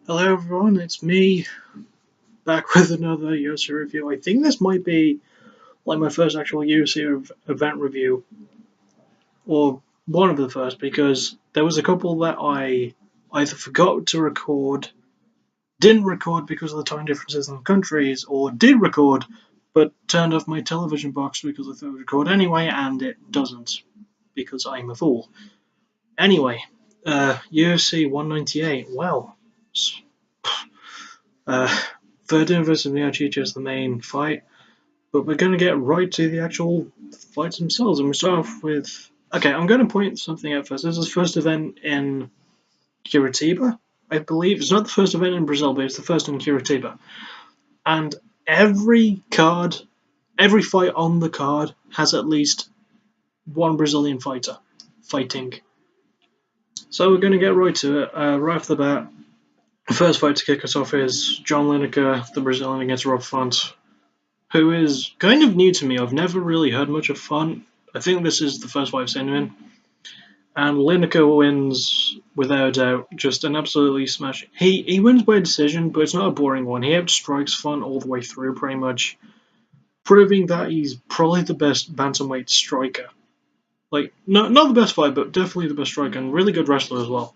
Hello everyone, it's me, back with another UFC review. I think this might be like my first actual UFC event review, or one of the first, because there was a couple that I either forgot to record, didn't record because of the time differences in the countries, or did record, but turned off my television box because I thought it would record anyway, and it doesn't, because I'm a fool. Anyway, UFC 198, well, Uh, Verdum versus Miocic is the main fight, but we're going to get right to the actual fights themselves, and we start off with. Okay, I'm going to point something out first. This is the first event in Curitiba, I believe. It's not the first event in Brazil, but it's the first in Curitiba. And every fight on the card has at least one Brazilian fighter fighting. So we're going to get right to it. Right off the bat, the first fight to kick us off is John Lineker, the Brazilian, against Rob Font, who is kind of new to me. I've never really heard much of Font. I think this is the first fight I've seen him in. And Lineker wins without a doubt. Just an absolutely smash. He wins by decision, but it's not a boring one. He outstrikes Font all the way through, pretty much, proving that he's probably the best bantamweight striker. Like, not the best fighter, but definitely the best striker, and really good wrestler as well.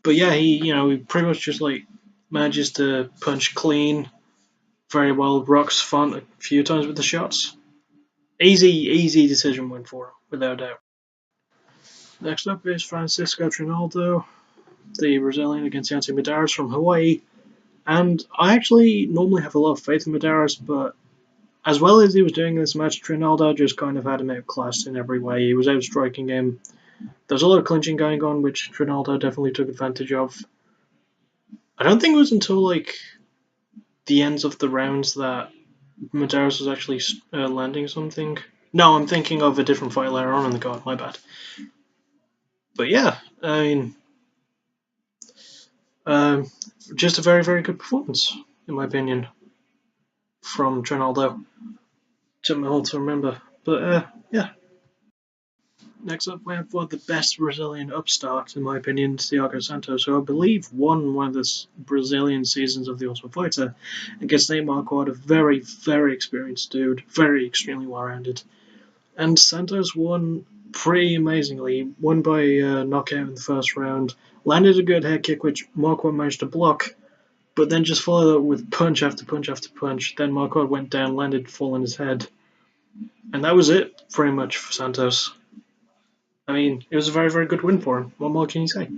But yeah, he pretty much just like manages to punch clean very well, rocks Font a few times with the shots. Easy decision win for him, without doubt. Next up is Francisco Trinaldo, the Brazilian, against Yancy Medeiros from Hawaii. And I actually normally have a lot of faith in Medeiros, but as well as he was doing this match, Trinaldo just kind of had him outclassed in every way. He was outstriking him. There's a lot of clinching going on, which Trinaldo definitely took advantage of. I don't think it was until like the ends of the rounds that Medeiros was actually landing something. No, I'm thinking of a different fight later on in the card. My bad. But yeah, I mean, just a very good performance, in my opinion, from Trinaldo. Took me a while to remember, but yeah. Next up, we have one of the best Brazilian upstarts, in my opinion, Thiago Santos, who I believe won one of the Brazilian seasons of The Ultimate Fighter against Nate Marquardt, a very experienced dude, extremely well-rounded. And Santos won pretty amazingly. He won by knockout in the first round, landed a good head kick, which Marquardt managed to block, but then just followed up with punch after punch after punch. Then Marquardt went down, landed full on his head. And that was it, pretty much, for Santos. I mean, it was a very good win for him. What more can you say?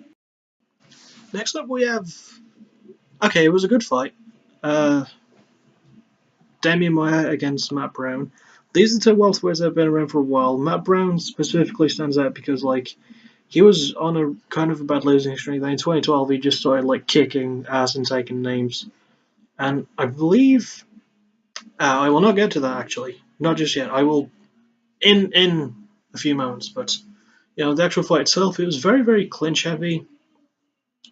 Next up, we have. Okay, it was a good fight. Damian Maia against Matt Brown. These are two welterweights that have been around for a while. Matt Brown specifically stands out because, like, he was on a kind of a bad losing streak. Then in 2012, he just started like kicking ass and taking names. And I believe I will not get to that actually, not just yet. I will in a few moments. But the actual fight itself, it was very clinch heavy.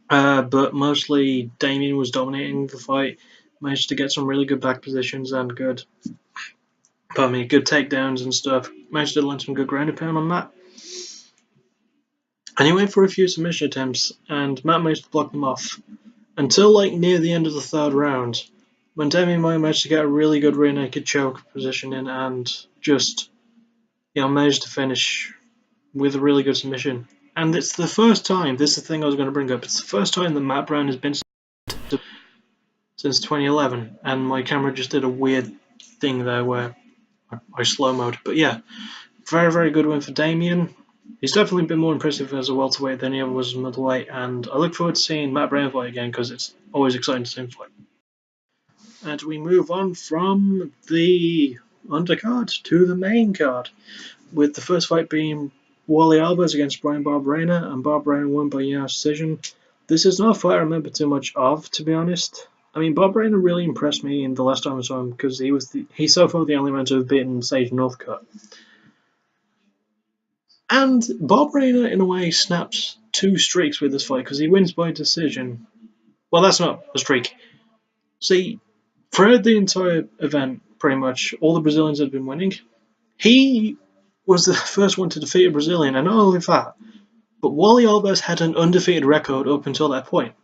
But mostly Damian was dominating the fight. Managed to get some really good back positions and good takedowns and stuff. Managed to land some good ground and pound on Matt. And he went for a few submission attempts, and Matt managed to block them off. Until like near the end of the third round, when Damian Maia managed to get a really good rear naked choke position in and just managed to finish with a really good submission. And it's the first time, this is the thing I was going to bring up, it's the first time that Matt Brown has been since 2011, and my camera just did a weird thing there where I slow-mode. But yeah, very good win for Damian. He's definitely been more impressive as a welterweight than he ever was as a middleweight, and I look forward to seeing Matt Brown fight again because it's always exciting to see him fight. And we move on from the undercard to the main card, with the first fight being Wally Alves against Brian Barberena, and Barberena won by unanimous decision. This is not a fight I remember too much of, to be honest. I mean, Barberena really impressed me in the last time I saw him because he's so far the only man to have beaten Sage Northcutt. And Barberena, in a way, snaps 2 streaks with this fight because he wins by decision. Well, that's not a streak. See, throughout the entire event, pretty much, all the Brazilians had been winning. He was the first one to defeat a Brazilian, and not only that, but Wally Alves had an undefeated record up until that point.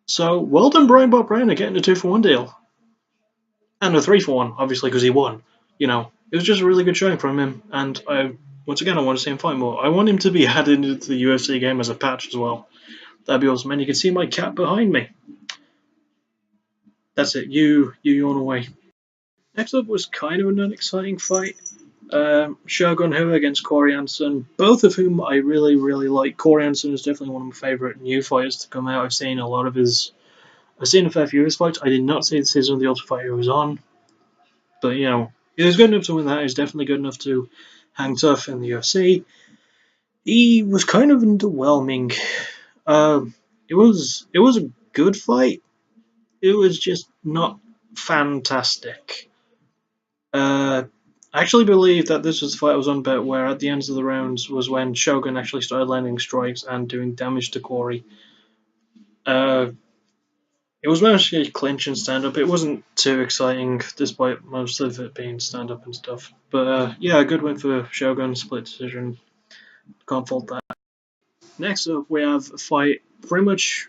So well done, Brian Bob Brown, getting a 2-for-1 deal. And a 3-for-1, obviously, because he won. You know, it was just a really good showing from him, and once again, I want to see him fight more. I want him to be added into the UFC game as a patch as well. That'd be awesome. And you can see my cat behind me. That's it. You yawn away. Next up was kind of an unexciting fight. Shogun Hu against Corey Anderson, both of whom I really, really like. Corey Anderson is definitely one of my favourite new fighters to come out. I've seen a fair few of his fights. I did not see the season of the Ultimate Fighter he was on, but you know, he was good enough to win that. He's definitely good enough to hang tough in the UFC. He was kind of underwhelming. It was a good fight. It was just not fantastic. I actually believe that this was the fight I was on about, where at the ends of the rounds was when Shogun actually started landing strikes and doing damage to Corey. Uh, it was mostly clinch and stand up. It wasn't too exciting, despite most of it being stand up and stuff. But yeah, a good win for Shogun, split decision. Can't fault that. Next up, we have a fight pretty much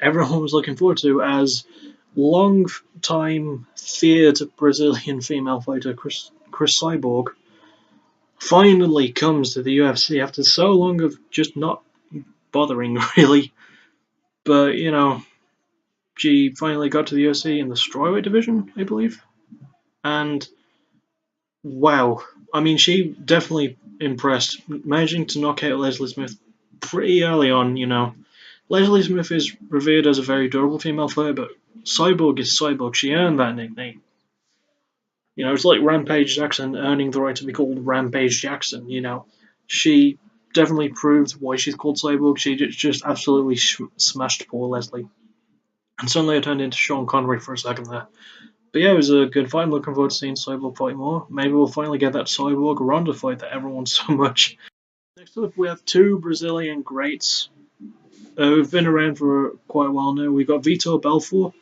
everyone was looking forward to, as long time feared Brazilian female fighter Chris Cyborg finally comes to the UFC after so long of just not bothering, really. But, you know, she finally got to the UFC in the strawweight division, I believe. And wow. I mean, she definitely impressed, managing to knock out Leslie Smith pretty early on, you know. Leslie Smith is revered as a very durable female fighter, but Cyborg is Cyborg. She earned that nickname. You know, it's like Rampage Jackson earning the right to be called Rampage Jackson, you know. She definitely proved why she's called Cyborg. She just absolutely smashed poor Leslie. And suddenly I turned into Sean Connery for a second there. But yeah, it was a good fight. I'm looking forward to seeing Cyborg fight more. Maybe we'll finally get that Cyborg Ronda fight that everyone wants so much. Next up, we have two Brazilian greats who've been around for quite a while now. We've got Vitor Belfort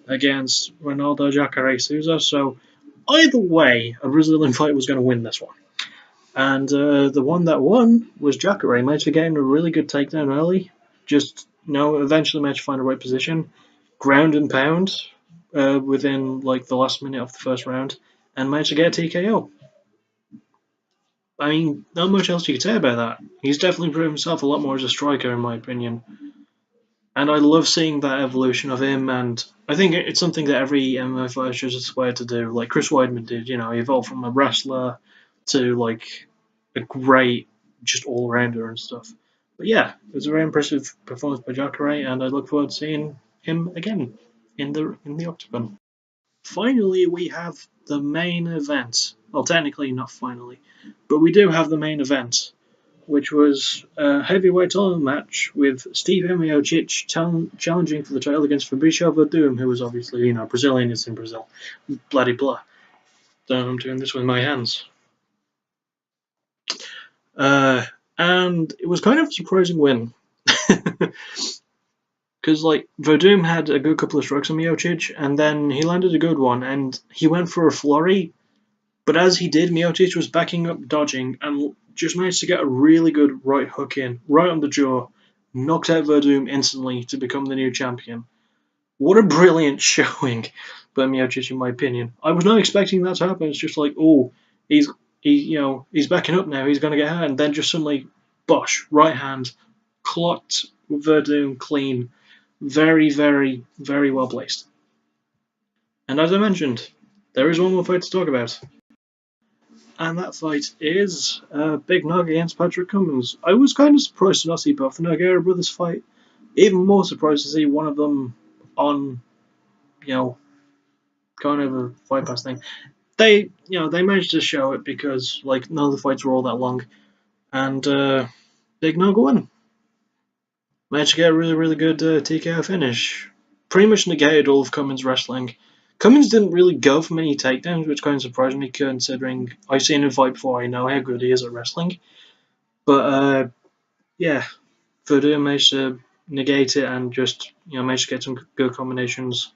against Ronaldo Jacare Souza. So either way, a Brazilian fighter was going to win this one. And the one that won was Jacare. Managed to get in a really good takedown early. Just, you know, eventually managed to find the right position. Ground and pound within like the last minute of the first round. And managed to get a TKO. I mean, not much else you could say about that. He's definitely proven himself a lot more as a striker, in my opinion. And I love seeing that evolution of him, and I think it's something that every MMA fighter should aspire to do. Like Chris Weidman did, you know, he evolved from a wrestler to like a great, just all rounder and stuff. But yeah, it was a very impressive performance by Jacare, and I look forward to seeing him again in the octagon. Finally, we have the main event. Well, technically not finally, but we do have the main event, which was a heavyweight title match with Stipe Miocic challenging for the title against Fabricio Verdum, who was obviously, you know, Brazilian, is in Brazil. Bloody blah. I'm doing this with my hands. Uh, and it was kind of a surprising win. Because, like, Verdum had a good couple of strikes on Miocic, and then he landed a good one, and he went for a flurry. But as he did, Miocic was backing up, dodging, and just managed to get a really good right hook in, right on the jaw, knocked out Verdum instantly to become the new champion. What a brilliant showing by Miocic, in my opinion. I was not expecting that to happen. It's just like, oh, he's backing up now. He's going to get hurt, and then just suddenly, bosh, right hand, clocked Verdum clean, very, very, very well placed. And as I mentioned, there is one more fight to talk about. And that fight is Big Nog against Patrick Cummins. I was kind of surprised to not see both the Nogueira brothers fight. Even more surprised to see one of them on, you know, kind of a fight pass thing. They managed to show it because like none of the fights were all that long, and Big Nog won. Managed to get a really, really good TKO finish. Pretty much negated all of Cummins' wrestling. Cummins didn't really go for many takedowns, which kind of surprised me considering I've seen him fight before. I know how good he is at wrestling. But yeah, Verdum managed to negate it and just managed to get some good combinations.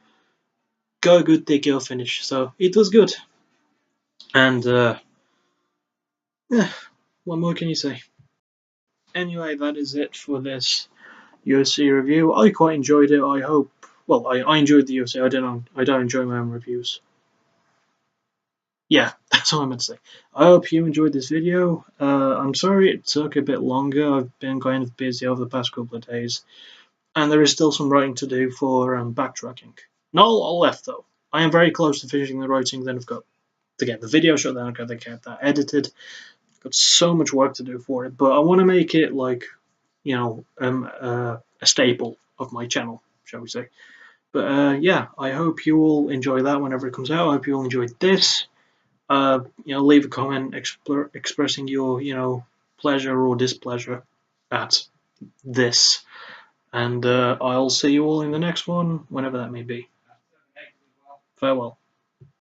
Got a good TKO finish, so it was good. And yeah, what more can you say? Anyway, that is it for this UFC review. I quite enjoyed it. I hope. Well, I enjoyed the UFC. I don't enjoy my own reviews. Yeah, that's all I meant to say. I hope you enjoyed this video. I'm sorry it took a bit longer. I've been kind of busy over the past couple of days, and there is still some writing to do for backtracking. Not all left though. I am very close to finishing the writing. Then I've got to get the video shot. Then I've got to get that edited. I've got so much work to do for it, but I want to make it like a staple of my channel, shall we say. But yeah, I hope you will enjoy that whenever it comes out. I hope you all enjoyed this. Leave a comment expressing your, pleasure or displeasure at this. And I'll see you all in the next one, whenever that may be. Farewell.